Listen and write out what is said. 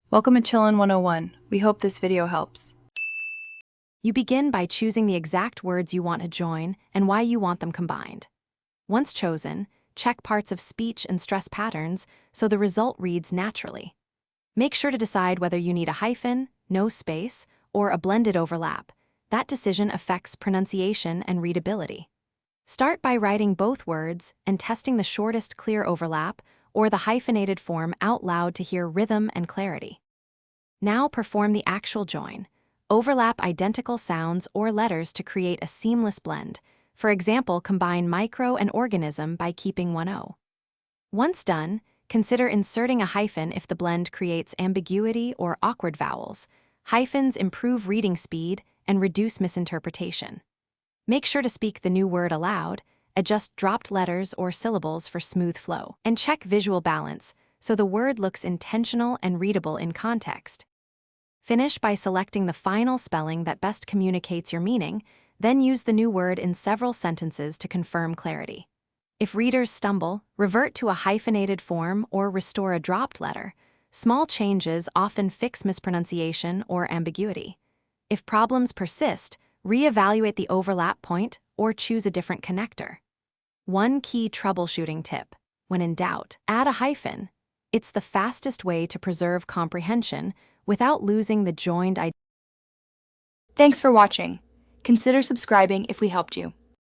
Welcome to Chillin' 101. We hope this video helps. You begin by choosing the exact words you want to join and why you want them combined. Once chosen, check parts of speech and stress patterns so the result reads naturally. Make sure to decide whether you need a hyphen, no space, or a blended overlap. That decision affects pronunciation and readability. Start by writing both words and testing the shortest clear overlap or the hyphenated form out loud to hear rhythm and clarity. Now perform the actual join. Overlap identical sounds or letters to create a seamless blend. For example, combine micro and organism by keeping one O. Once done, consider inserting a hyphen if the blend creates ambiguity or awkward vowels. Hyphens improve reading speed and reduce misinterpretation. Make sure to speak the new word aloud, adjust dropped letters or syllables for smooth flow, and check visual balance so the word looks intentional and readable in context. Finish by selecting the final spelling that best communicates your meaning, then use the new word in several sentences to confirm clarity. If readers stumble, revert to a hyphenated form or restore a dropped letter. Small changes often fix mispronunciation or ambiguity. If problems persist, reevaluate the overlap point or choose a different connector. One key troubleshooting tip: when in doubt, add a hyphen. It's the fastest way to preserve comprehension without losing the joined identity. Thanks for watching. Consider subscribing if we helped you.